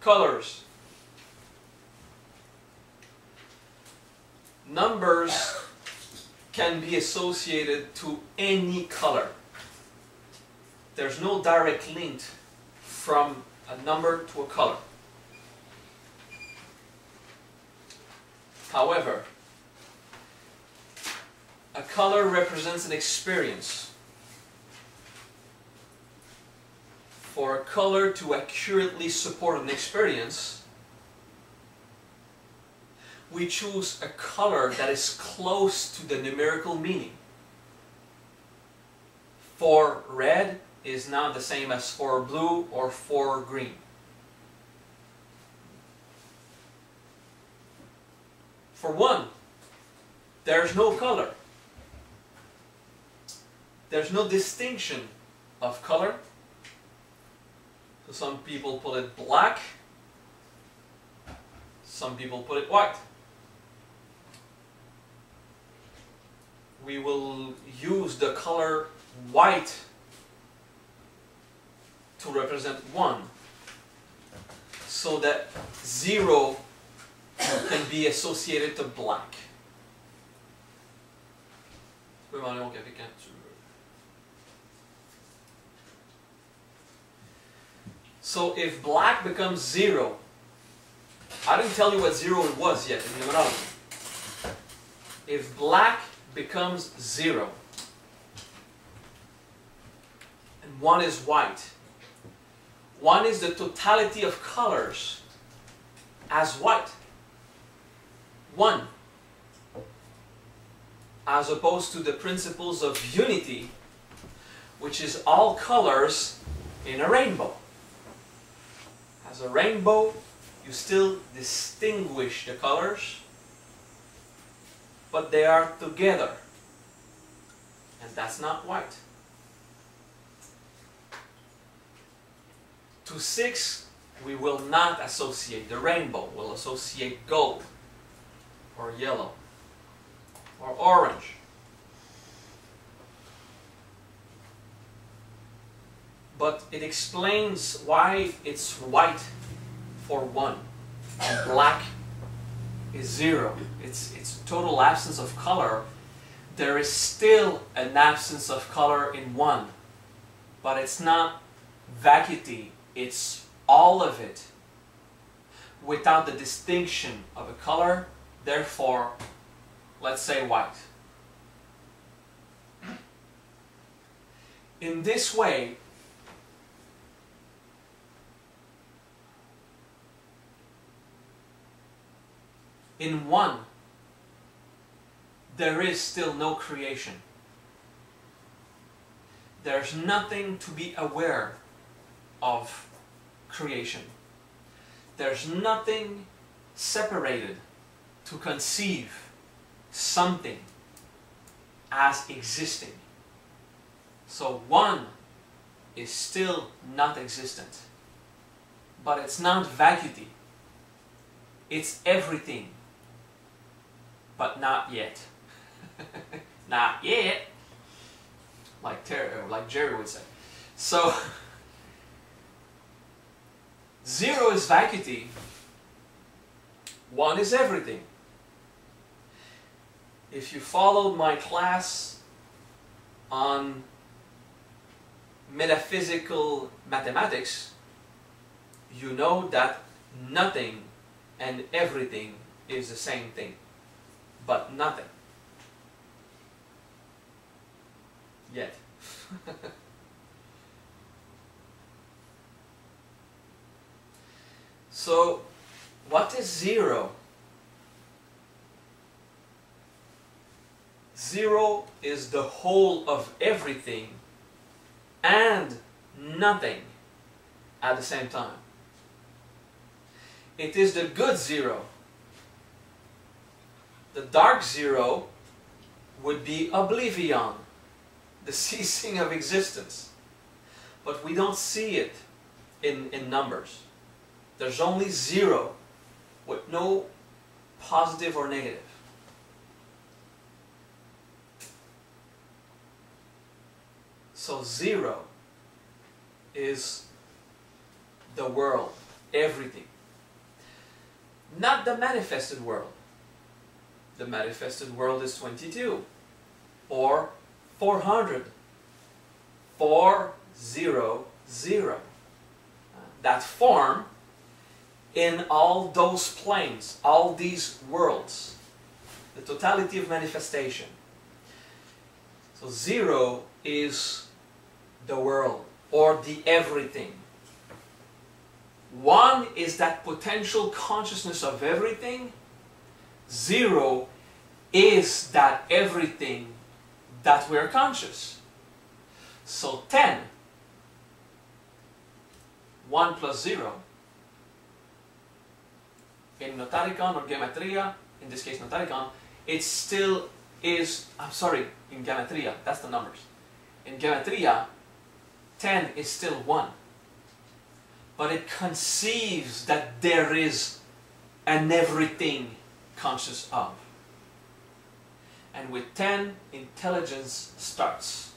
colors. Numbers can be associated to any color. There's no direct link from a number to a color. However, a color represents an experience. For a color to accurately support an experience, we choose a color that is close to the numerical meaning. 4 red is not the same as 4 blue or 4 green. For 1, there's no color. There's no distinction of color. So some people put it black, some people put it white. We will use the color white to represent 1, so that 0 can be associated to black. So if black becomes 0, I didn't tell you what 0 was yet in numerology. If black becomes 0 and 1 is white, 1 is the totality of colors as white. 1. As opposed to the principles of unity, which is all colors in a rainbow. As a rainbow, you still distinguish the colors, but they are together, and that's not white. To 6, we will not associate the rainbow. We'll associate gold, or yellow, or orange. But it explains why it's white for 1 and black is 0. It's total absence of color. There is still an absence of color in 1, but it's not vacuity. It's all of it without the distinction of a color. Therefore, let's say white. In this way, in 1, there is still no creation. There's nothing to be aware of creation. There's nothing separated to conceive something as existing. So 1 is still not existent. But it's not vacuity. It's everything. But not yet. Not yet. Like Jerry would say. So 0 is vacuity. 1 is everything. If you followed my class on metaphysical mathematics, you know that nothing and everything is the same thing. But nothing. Yet. So, what is 0? 0 is the whole of everything and nothing at the same time. It is the good 0. The dark 0 would be oblivion, the ceasing of existence. But we don't see it in numbers. There's only 0 with no positive or negative. So 0 is the world, everything. not the manifested world. The manifested world is 22, or 400, 400. That form in all those planes, all these worlds, the totality of manifestation. So 0 is the world, or the everything. 1 is that potential consciousness of everything. 0 is that everything that we're conscious. So 10, 1 plus 0, in Notaricon or Gematria, in this case Notaricon, it still is, I'm sorry, in Gematria, that's the numbers. In Gematria, 10 is still 1. But it conceives that there is an everything conscious of. And with 10, intelligence starts.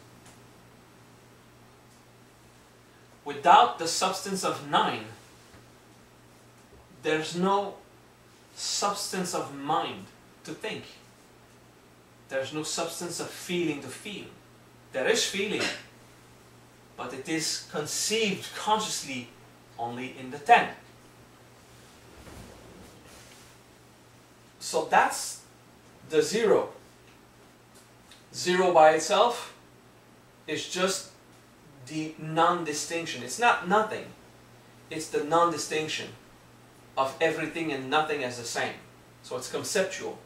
Without the substance of 9, there's no substance of mind to think. There's no substance of feeling to feel. There is feeling, but it is conceived consciously only in the 10. So that's the 0. 0 by itself is just the non-distinction. It's not nothing. It's the non-distinction of everything and nothing as the same. So it's conceptual.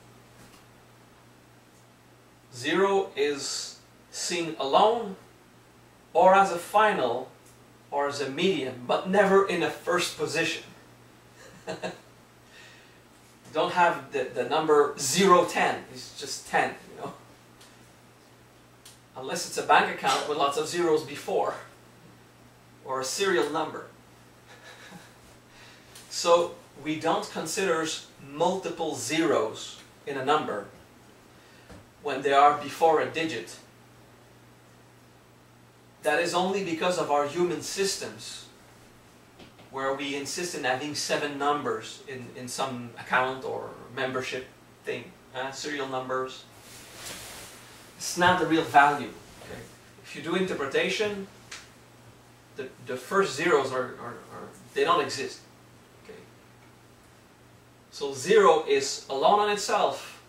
0 is seen alone, or as a final, or as a medium, but never in a first position. Don't have the number 010. It's just 10, you know. Unless it's a bank account with lots of zeros before, or a serial number. So we don't consider multiple zeros in a number when they are before a digit. That is only because of our human systems, where we insist in having 7 numbers in some account or membership thing, serial numbers. It's not the real value. Okay? If you do interpretation, the first zeros they don't exist. Okay? So 0 is alone on itself,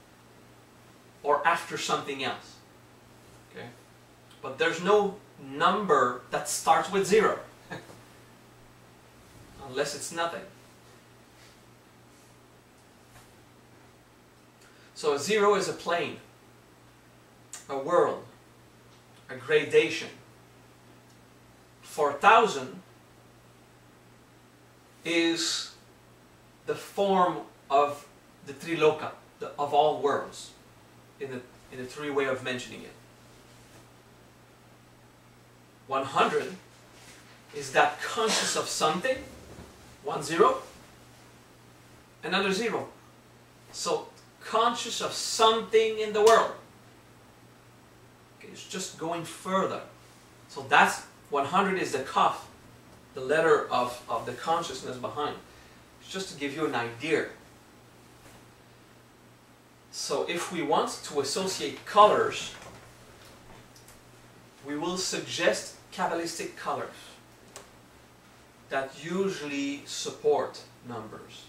or after something else. Okay? But there's no number that starts with 0. Unless it's nothing. So 0 is a plane, a world, a gradation. 4,000 is the form of the Triloka, of all worlds, in the 3 way of mentioning it. 100 is that conscious of something, 1 0, another 0. So conscious of something in the world. Okay, it's just going further. So that's 100 is the kaf, the letter of the consciousness behind. It's just to give you an idea. So if we want to associate colors, we will suggest Kabbalistic colors that usually support numbers.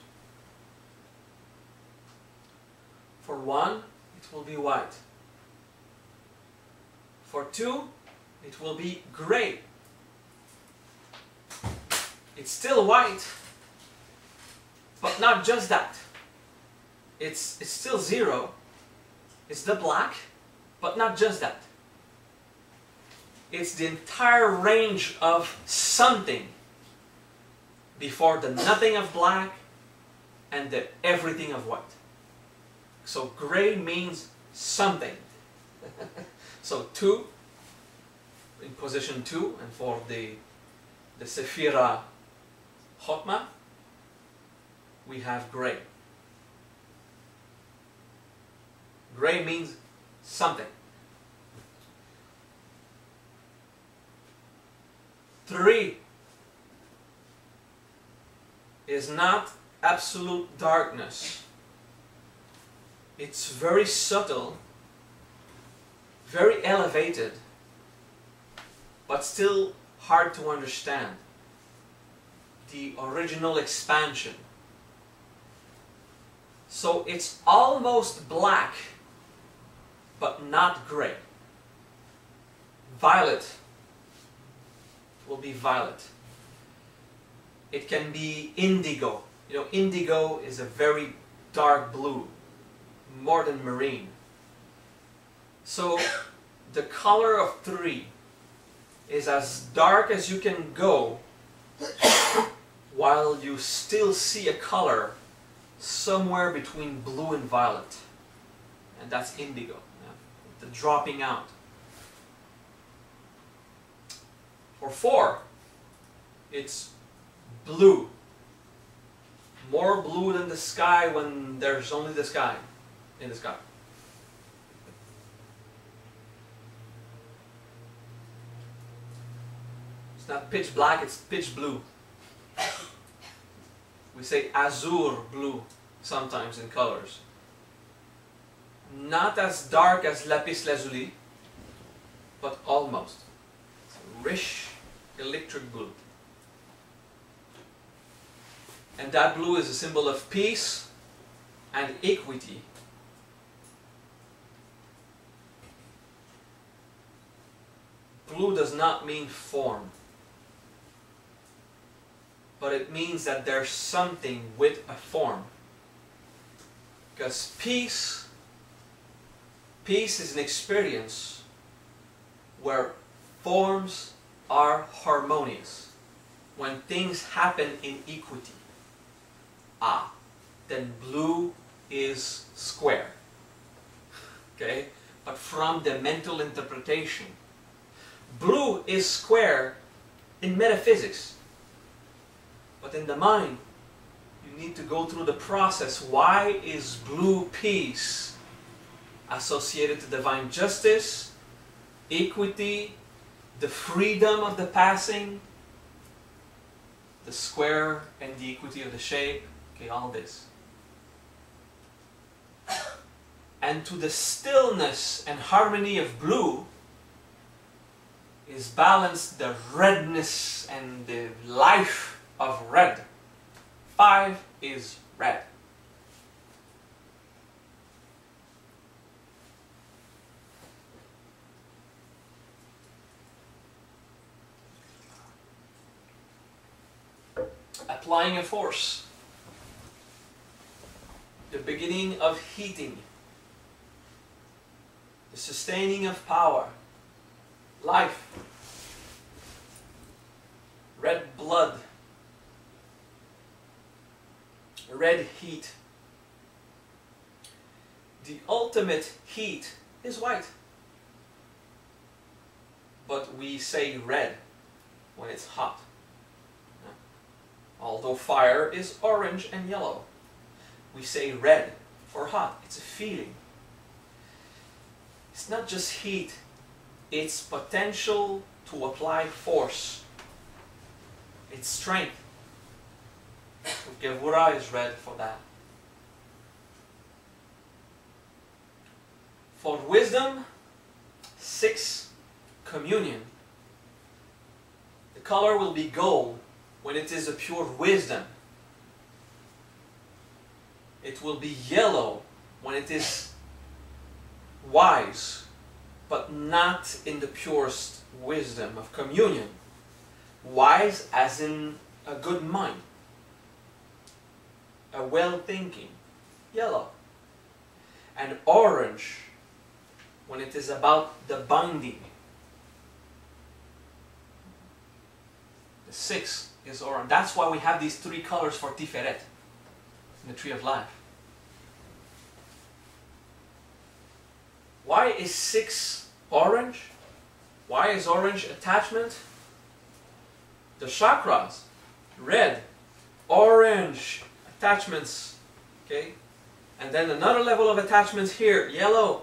For 1, it will be white. For 2, it will be gray. It's still white, but not just that. It's still 0. It's the black, but not just that. It's the entire range of something before the nothing of black and the everything of white. So gray means something. So 2, in position 2, and for the Sephira Chokmah, we have gray. Gray means something. 3 is not absolute darkness. It's very subtle, very elevated, but still hard to understand. The original expansion. So it's almost black, but not gray. Violet will be violet. It can be indigo. You know, indigo is a very dark blue, more than marine. So the color of 3 is as dark as you can go, while you still see a color somewhere between blue and violet. And that's indigo, the dropping out. For 4, it's blue. More blue than the sky when there's only the sky in the sky. It's not pitch black, it's pitch blue. We say azure blue sometimes in colors. Not as dark as Lapis Lazuli, but almost. It's a rich electric blue. And that blue is a symbol of peace and equity. Blue does not mean form, but it means that there's something with a form. Because peace is an experience where forms are harmonious, when things happen in equity. Then blue is square. Okay? But from the mental interpretation, blue is square in metaphysics. But in the mind, you need to go through the process. Why is blue peace associated to divine justice, equity, the freedom of the passing, the square and the equity of the shape? Okay, all this. And to the stillness and harmony of blue is balanced the redness and the life of red. 5 is red. Applying a force. The beginning of heating. The sustaining of power. Life. Red blood. Red heat. The ultimate heat is white. But we say red when it's hot. Although fire is orange and yellow, we say red for hot. It's a feeling. It's not just heat, it's potential to apply force. It's strength. Gevura is red for that. For wisdom, 6, communion. The color will be gold when it is a pure wisdom. It will be yellow when it is wise, but not in the purest wisdom of communion. Wise as in a good mind, a well-thinking, yellow. And orange when it is about the binding. The 6 is orange. That's why we have these 3 colors for Tiferet in the Tree of Life. Why is 6 orange? Why is orange attachment? The chakras, red, orange attachments, okay? And then another level of attachments here, yellow,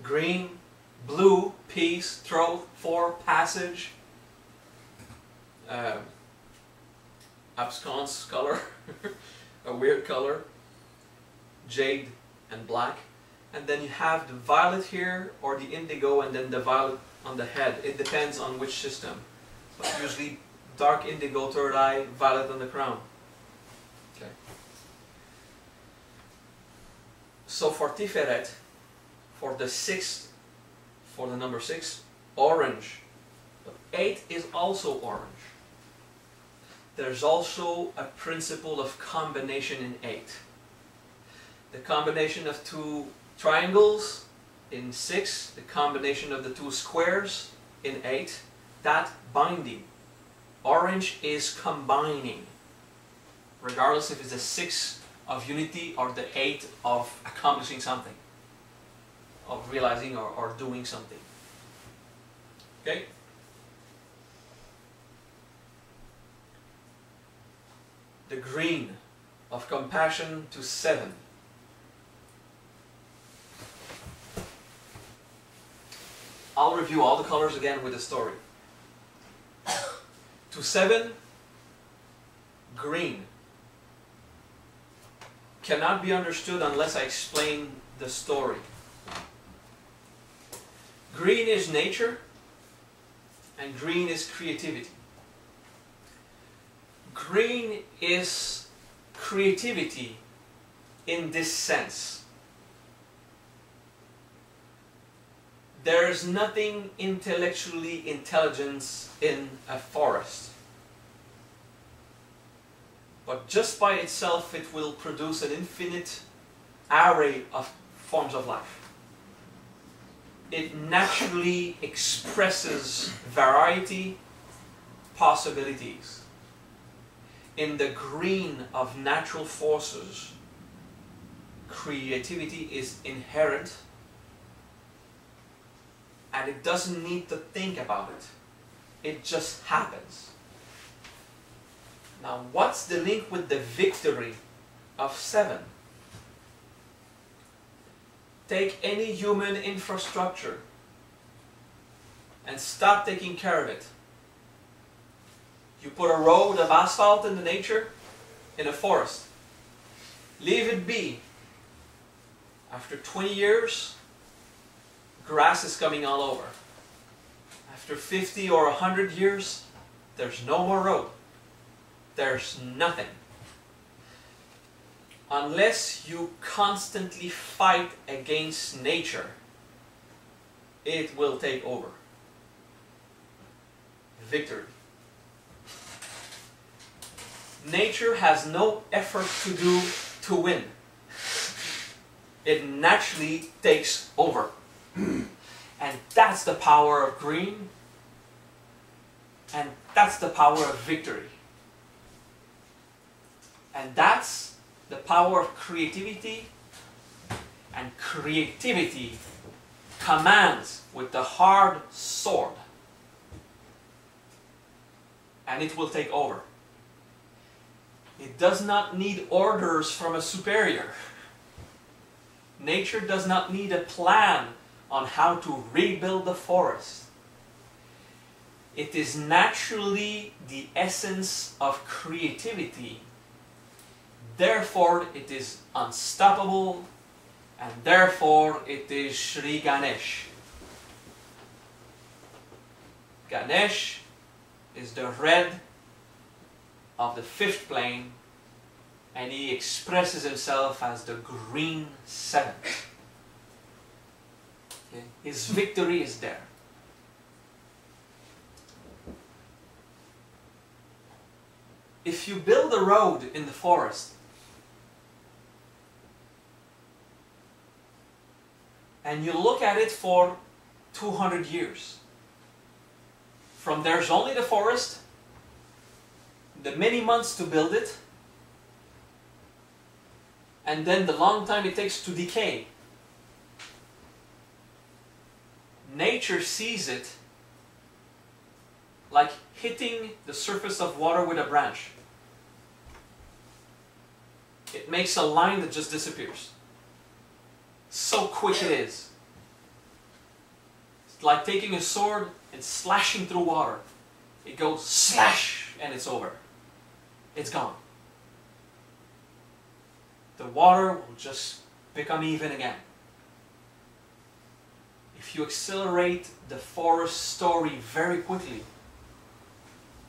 green, blue, peace, throat, 4, passage, absconse color, a weird color, jade and black, and then you have the violet here or the indigo and then the violet on the head. It depends on which system, but usually dark indigo, third eye, violet on the crown. Okay. So for Tiferet, for the sixth, for the number 6, orange. But 8 is also orange. There's also a principle of combination in 8. The combination of 2 triangles in 6, the combination of the 2 squares in 8, that binding. Orange is combining, regardless if it's the 6 of unity or the 8 of accomplishing something, of realizing or doing something. Okay? The green of compassion to 7. I'll review all the colors again with the story. To 7, green cannot be understood unless I explain the story. Green is nature and green is creativity. Green is creativity in this sense. There is nothing intellectually intelligent in a forest. But just by itself it will produce an infinite array of forms of life. It naturally expresses variety, possibilities. In the green of natural forces, creativity is inherent and it doesn't need to think about it. It just happens. Now, what's the link with the victory of 7? Take any human infrastructure and stop taking care of it. You put a road of asphalt in the nature, in a forest. Leave it be. After 20 years, grass is coming all over. After 50 or 100 years, there's no more road. There's nothing. Unless you constantly fight against nature, it will take over. Victory. Nature has no effort to do to win. It naturally takes over. And that's the power of green. And that's the power of victory. And that's the power of creativity. And creativity commands with the hard sword. And it will take over. It does not need orders from a superior. Nature does not need a plan on how to rebuild the forest. It is naturally the essence of creativity. Therefore, it is unstoppable, and therefore it is Sri Ganesh. Ganesh is the red of the 5th plane, and he expresses himself as the green 7th. Okay? His victory is there. If you build a road in the forest and you look at it for 200 years, from there's only the forest, the many months to build it, and then the long time it takes to decay. Nature sees it like hitting the surface of water with a branch. It makes a line that just disappears. So quick it is. It's like taking a sword and slashing through water. It goes slash and it's over. it's gone. The water will just become even again. If you accelerate the forest story very quickly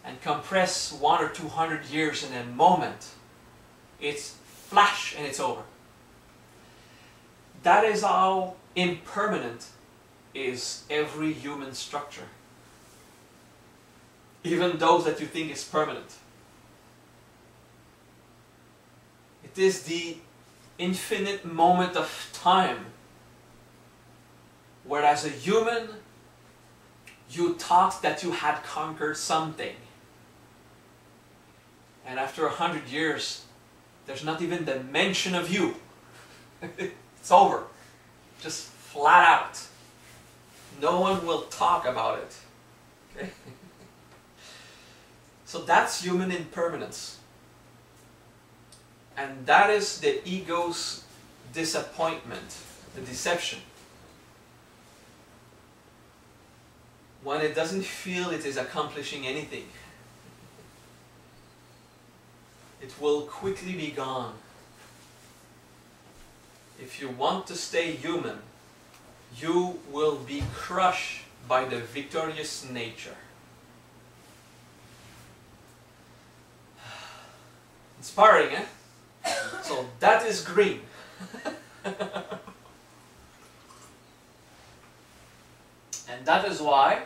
and compress 100 or 200 years in a moment, it's flash and it's over. That is how impermanent is every human structure. Even those that you think is permanent. It is the infinite moment of time where as a human you thought that you had conquered something. And after 100 years, there's not even the mention of you. It's over. Just flat out. No one will talk about it. Okay? So that's human impermanence. And that is the ego's disappointment, the deception. When it doesn't feel it is accomplishing anything, it will quickly be gone. If you want to stay human, you will be crushed by the victorious nature. Inspiring, eh? So that is green. And that is why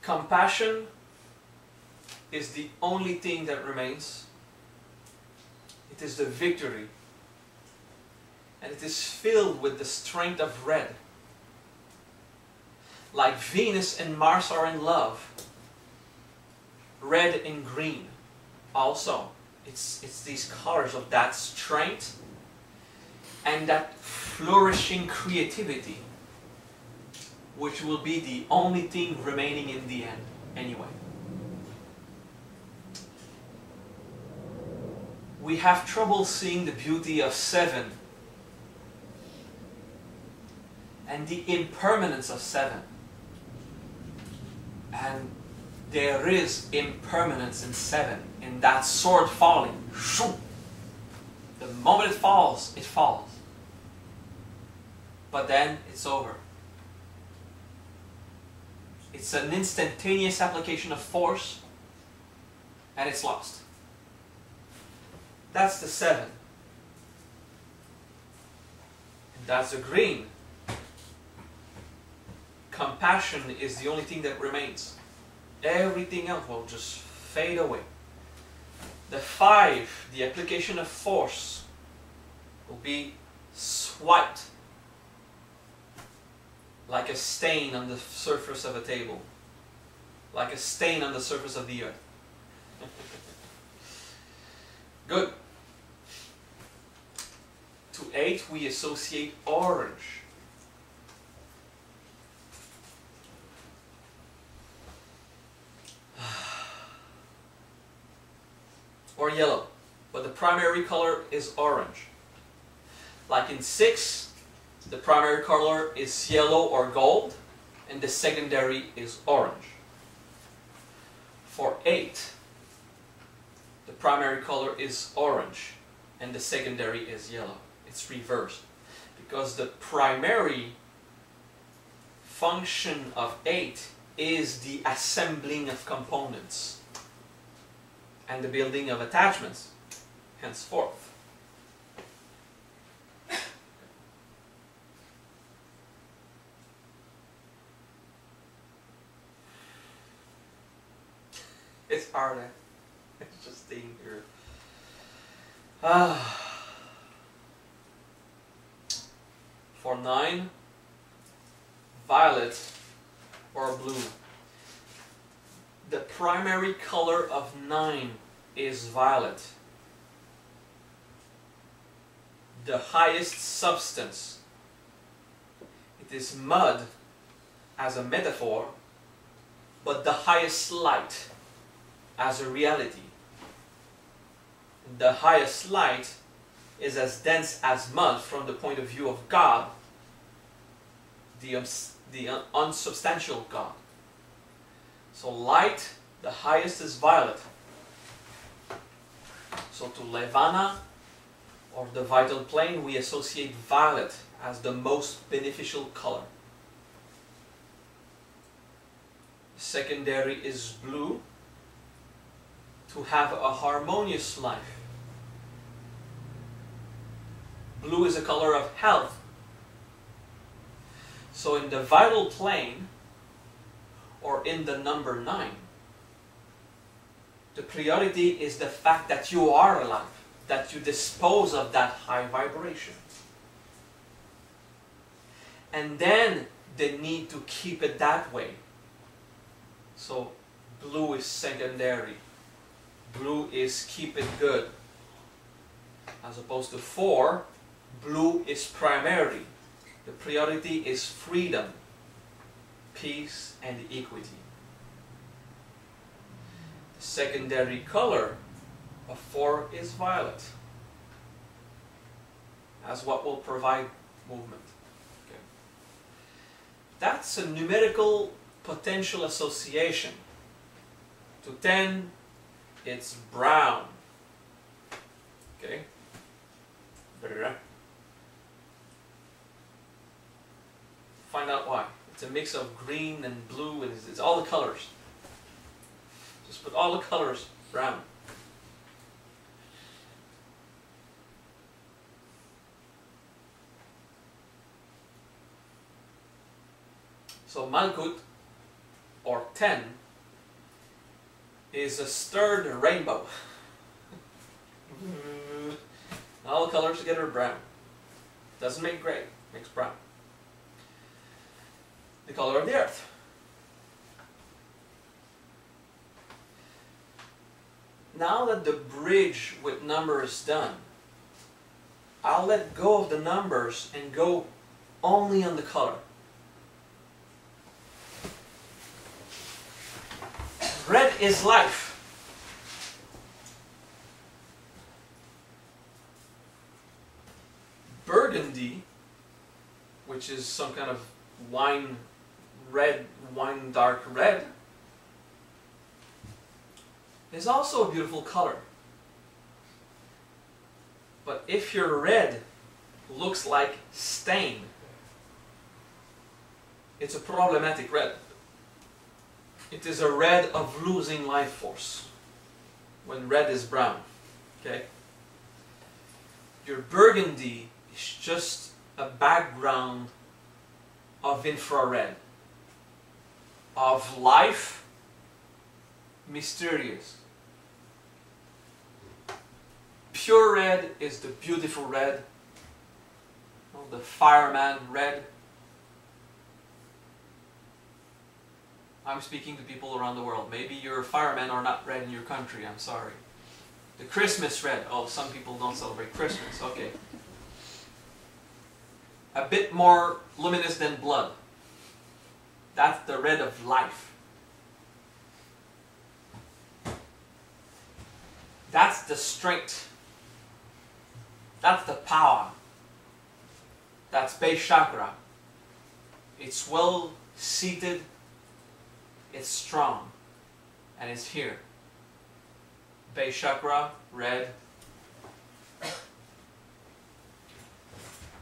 compassion is the only thing that remains. It is the victory. And it is filled with the strength of red. Like Venus and Mars are in love. Red and green also. It's these colors of that strength and that flourishing creativity, which will be the only thing remaining in the end anyway. We have trouble seeing the beauty of 7 and the impermanence of 7. And there is impermanence in 7, in that sword falling. The moment it falls, it falls. But then it's over. It's an instantaneous application of force, and it's lost. That's the 7. And that's the green. Compassion is the only thing that remains. Everything else will just fade away. The 5, the application of force, will be swiped like a stain on the surface of a table, like a stain on the surface of the earth. Good. To 8 we associate orange. Or yellow, but the primary color is orange. Like in 6, the primary color is yellow or gold, and the secondary is orange. For 8, the primary color is orange, and the secondary is yellow. It's reversed, because the primary function of 8 is the assembling of components and the building of attachments, henceforth. It's hard, eh? It's just staying here. For 9, violet or blue. The primary color of 9 is violet. The highest substance. It is mud as a metaphor, but the highest light as a reality. The highest light is as dense as mud from the point of view of God, the unsubstantial God. So light, the highest is violet. So to Levana, or the vital plane, we associate violet as the most beneficial color. Secondary is blue, to have a harmonious life. Blue is a color of health. So in the vital plane, or in the number 9, the priority is the fact that you are alive, that you dispose of that high vibration. And then the need to keep it that way. So blue is secondary. Blue is keep it good. As opposed to 4, blue is primary. The priority is freedom, peace, and equity. The secondary color of 4 is violet, as what will provide movement. Okay. That's a numerical potential association. To 10, it's brown. Okay. Find out why. It's a mix of green and blue, and it's all the colors. Just put all the colors brown. So Malkut, or 10, is a stirred rainbow. All the colors together are brown. Doesn't make gray, makes brown. The color of the earth. Now that the bridge with numbers is done, I'll let go of the numbers and go only on the color. Red is life. Burgundy, which is some kind of wine red, wine dark red, is also a beautiful color. But if your red looks like stain, it's a problematic red. It is a red of losing life force when red is brown. Okay? Your burgundy is just a background of infrared, of life, mysterious. Pure red is the beautiful red, the fireman red. I'm speaking to people around the world. Maybe your firemen are not red in your country, I'm sorry. The Christmas red. Oh, some people don't celebrate Christmas. Okay. A bit more luminous than blood. That's the red of life. That's the strength. That's the power. That's base chakra. It's well seated. It's strong. And it's here. Base chakra, red.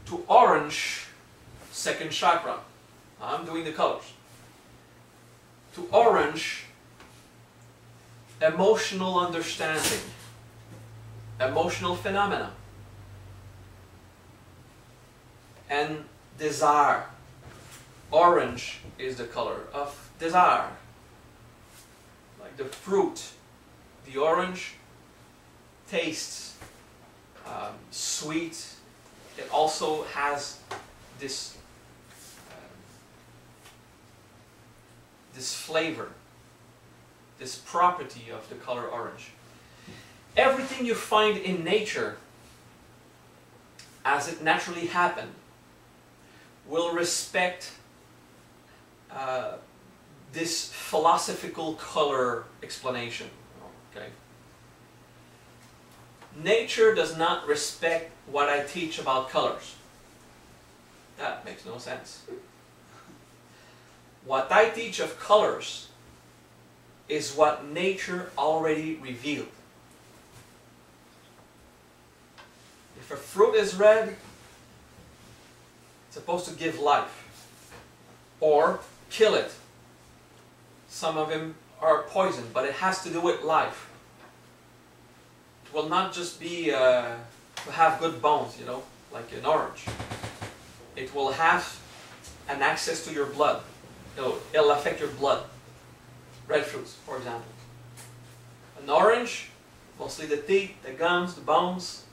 To orange, second chakra. I'm doing the colors. To orange, emotional understanding, emotional phenomena, and desire. Orange is the color of desire. Like the fruit, the orange tastes sweet. It also has this this flavor, this property of the color orange. Everything you find in nature, as it naturally happened, will respect this philosophical color explanation. Okay? Nature does not respect what I teach about colors. That makes no sense. What I teach of colors is what nature already revealed. If a fruit is red, it's supposed to give life or kill it. Some of them are poison, but it has to do with life. It will not just be to have good bones, you know, like an orange. It will have an access to your blood. It'll affect your blood. Red fruits, for example. An orange, mostly the teeth, the gums, the bones,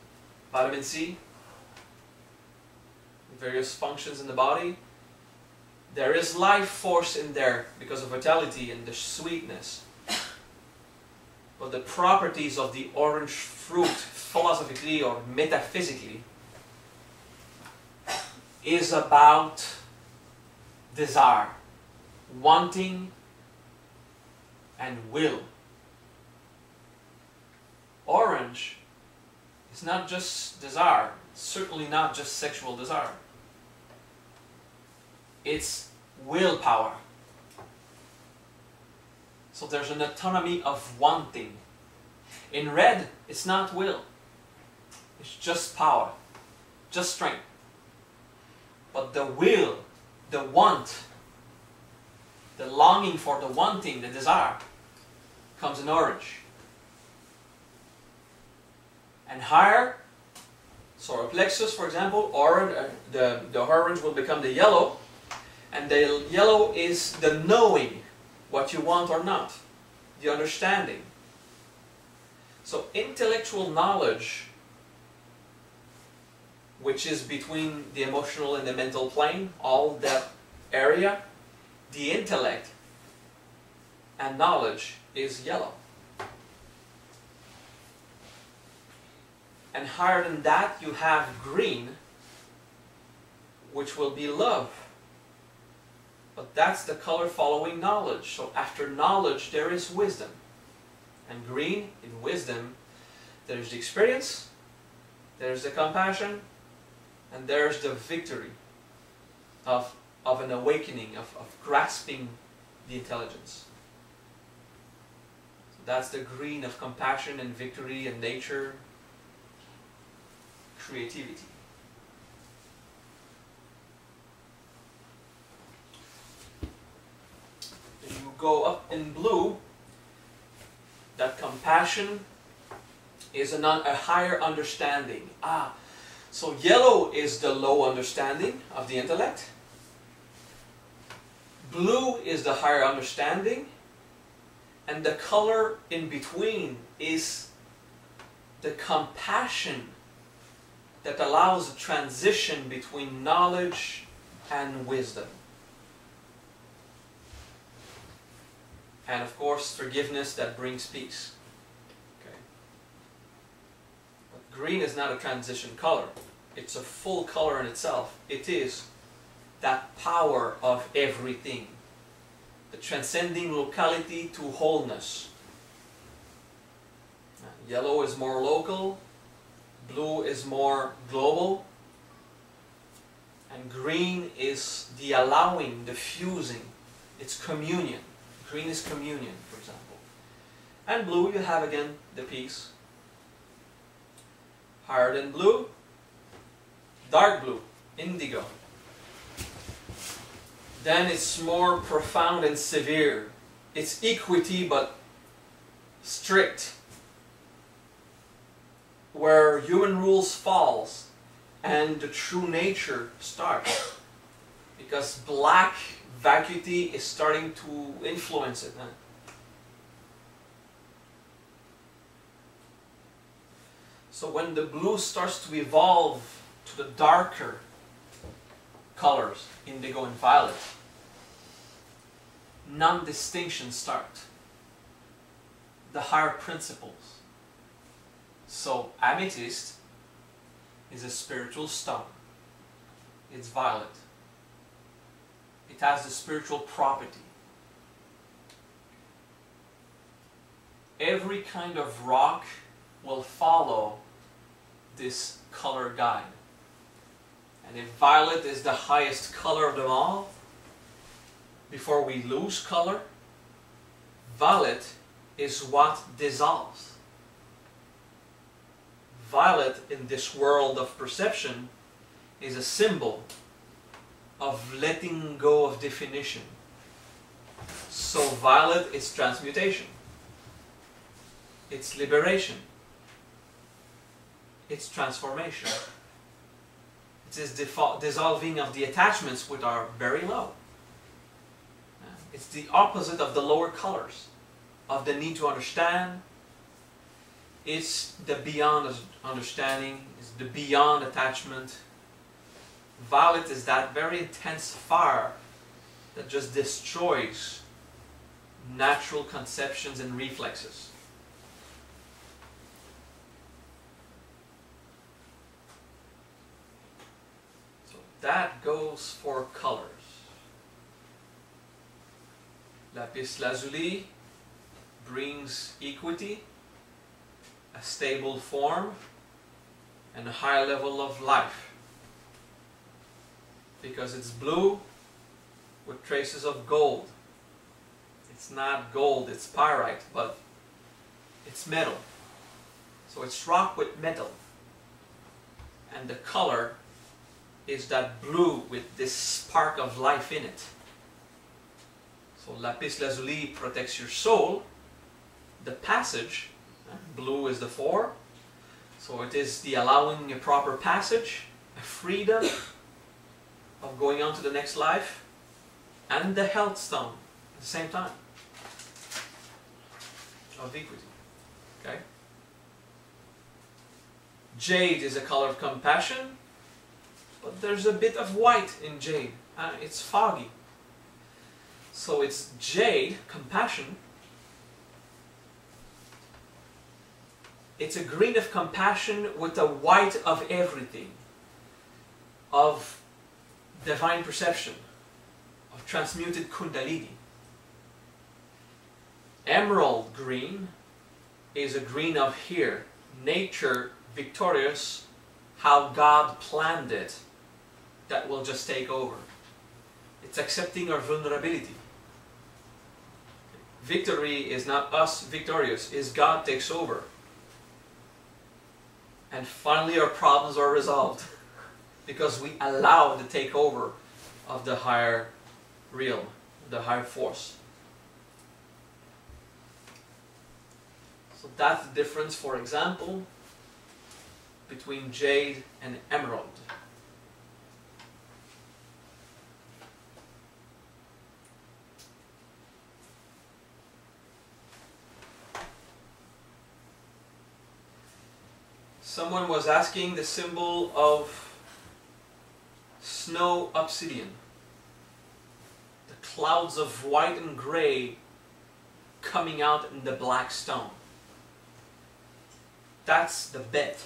vitamin C, various functions in the body. There is life force in there because of vitality and the sweetness. But the properties of the orange fruit, philosophically or metaphysically, is about desire, wanting, and will. Orange is not just desire, certainly not just sexual desire. It's willpower. So there's an autonomy of wanting. In red, it's not will. It's just power, just strength. But the will, the want, the longing for the wanting, the desire, comes in orange. And higher, solar plexus, for example, the orange will become the yellow. And the yellow is the knowing what you want or not, the understanding. So intellectual knowledge, which is between the emotional and the mental plane, all that area, the intellect and knowledge is yellow. And higher than that you have green, which will be love. But that's the color following knowledge. So after knowledge there is wisdom. And green, in wisdom, there's the experience, there's the compassion, and there's the victory of an awakening, of grasping the intelligence. So that's the green of compassion and victory and nature, creativity. If you go up in blue, that compassion is a higher understanding. So yellow is the low understanding of the intellect. Blue is the higher understanding. And the color in between is the compassion that allows a transition between knowledge and wisdom. And of course, forgiveness that brings peace. Okay. But green is not a transition color. It's a full color in itself. It is that power of everything. The transcending locality to wholeness. Yellow is more local. Blue is more global. And green is the allowing, the fusing. It's communion. Green is communion, for example. And blue, you have again the peace. Higher than blue, dark blue, indigo. Then it's more profound and severe. It's equity but strict. Where human rules falls and the true nature starts. Because black vacuity is starting to influence it. So when the blue starts to evolve to the darker colors, indigo and violet, non-distinctions start. The higher principles. So amethyst is a spiritual stone. It's violet. It has the spiritual property. Every kind of rock will follow this color guide. And if violet is the highest color of them all, before we lose color, violet is what dissolves. violet in this world of perception is a symbol of letting go of definition. So violet is transmutation. It's liberation. It's transformation. It is dissolving of the attachments which are very low. It's the opposite of the lower colors, of the need to understand. It's the beyond understanding, it's the beyond attachment. Violet is that very intense fire that just destroys natural conceptions and reflexes. So that goes for colors. Lapis Lazuli brings equity, a stable form, and a high level of life. Because it's blue with traces of gold. It's not gold, it's pyrite, but it's metal. So it's rock with metal. And the color is that blue with this spark of life in it. So Lapis Lazuli protects your soul. The passage, blue is the 4. So it is the allowing a proper passage, a freedom of going on to the next life, and the health stone at the same time of equity. Okay? Jade is a color of compassion, but there's a bit of white in jade. It's foggy. So it's jade, compassion. It's a green of compassion with a white of everything, of divine perception, of transmuted kundalini. Emerald green is a green of here, nature victorious, how God planned it, that will just take over. It's accepting our vulnerability. Victory is not us victorious, is God takes over. And finally our problems are resolved because we allow the takeover of the higher realm, the higher force. So that's the difference, for example, between jade and emerald. Someone was asking the symbol of snow obsidian. The clouds of white and gray coming out in the black stone. That's the bet.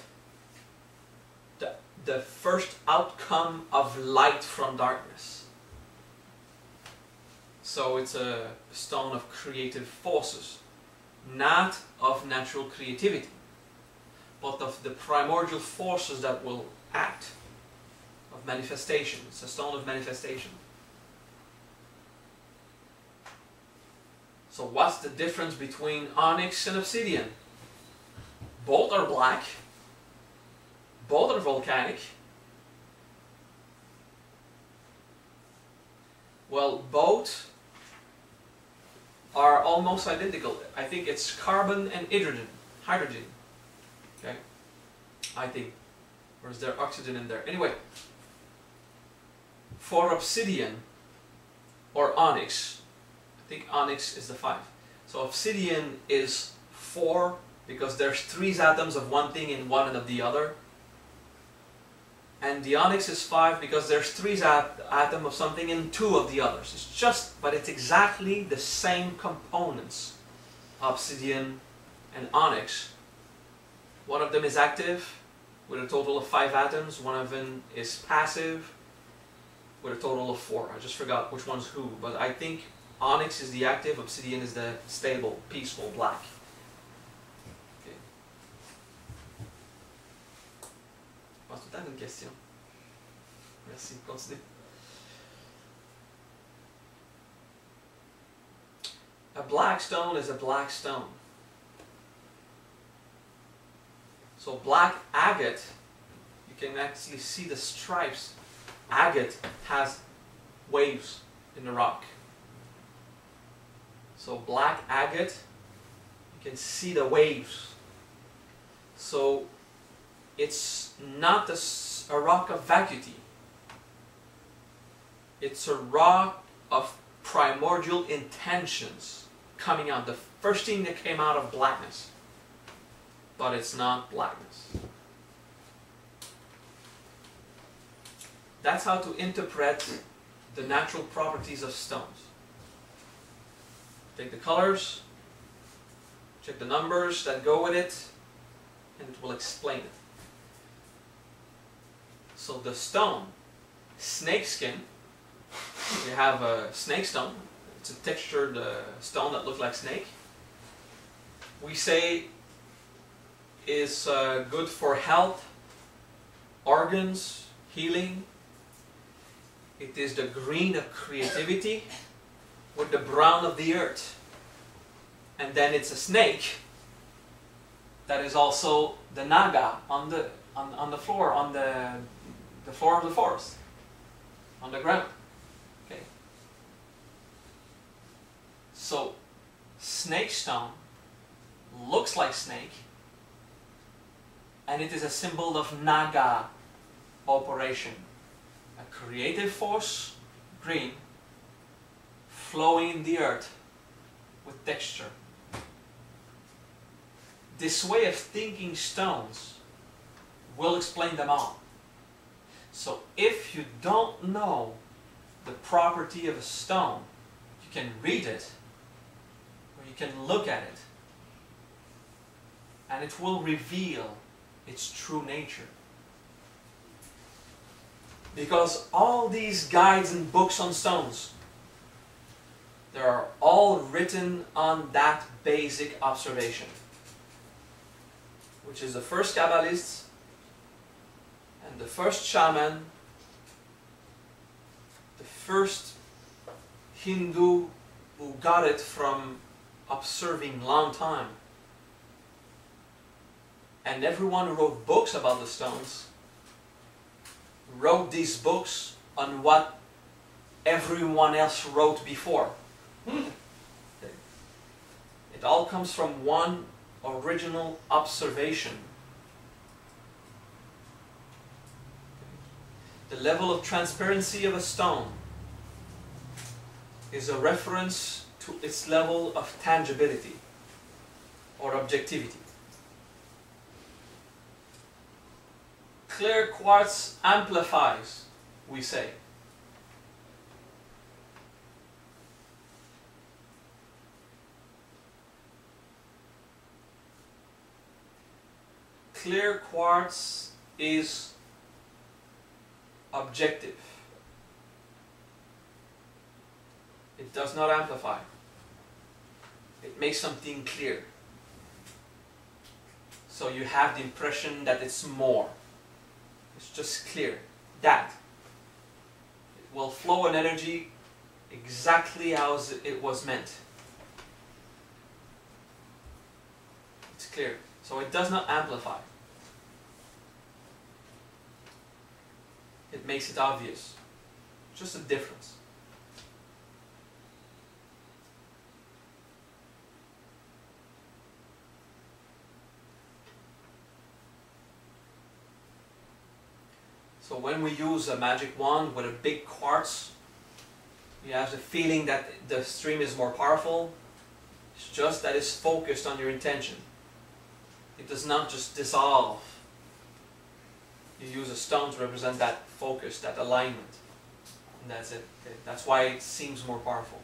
The first outcome of light from darkness. So it's a stone of creative forces, not of natural creativity, but of the primordial forces that will act, of manifestation. It's a stone of manifestation. So what's the difference between onyx and obsidian? Both are black, both are volcanic. Well, both are almost identical. I think it's carbon and hydrogen. Okay, I think. Or is there oxygen in there? Anyway, for obsidian or onyx, I think onyx is the 5. So obsidian is 4 because there's 3 atoms of one thing and 1 of the other. And the onyx is 5 because there's 3 atoms of something and 2 of the others. It's just, but it's exactly the same components, obsidian and onyx. One of them is active with a total of 5 atoms. One of them is passive with a total of 4. I just forgot which one's who, but I think onyx is the active, obsidian is the stable, peaceful, black. Okay. Passe tout le temps une question. Merci, continue. A black stone is a black stone. So black agate, you can actually see the stripes. Agate has waves in the rock. So black agate, you can see the waves. So it's not a rock of vacuity. It's a rock of primordial intentions coming out. The first thing that came out of blackness. But it's not blackness. That's how to interpret the natural properties of stones. Take the colors, check the numbers that go with it, and it will explain it. So the stone, snakeskin, we have a snake stone. It's a textured stone that looks like snake. We say is good for health, organs, healing. It is the green of creativity with the brown of the earth. And then it's a snake that is also the naga on the floor, on the floor of the forest, on the ground. Okay. So snake stone looks like snake, and it is a symbol of naga operation. A creative force, green, flowing in the earth with texture. This way of thinking stones will explain them all. So if you don't know the property of a stone, you can read it, or you can look at it, and it will reveal its true nature. Because all these guides and books on stones, they are all written on that basic observation, which is the first Kabbalist and the first shaman, the first Hindu who got it from observing long time. And everyone who wrote books about the stones wrote these books on what everyone else wrote before. It all comes from one original observation. The level of transparency of a stone is a reference to its level of tangibility or objectivity. Clear quartz amplifies, we say. Clear quartz is objective. It does not amplify. It makes something clear. So you have the impression that it's more. It's just clear. That. It will flow an energy exactly as it was meant. It's clear. So it does not amplify. It makes it obvious. Just a difference. So when we use a magic wand with a big quartz, you have the feeling that the stream is more powerful. It's just that it's focused on your intention. It does not just dissolve. You use a stone to represent that focus, that alignment. And that's it. Okay? That's why it seems more powerful.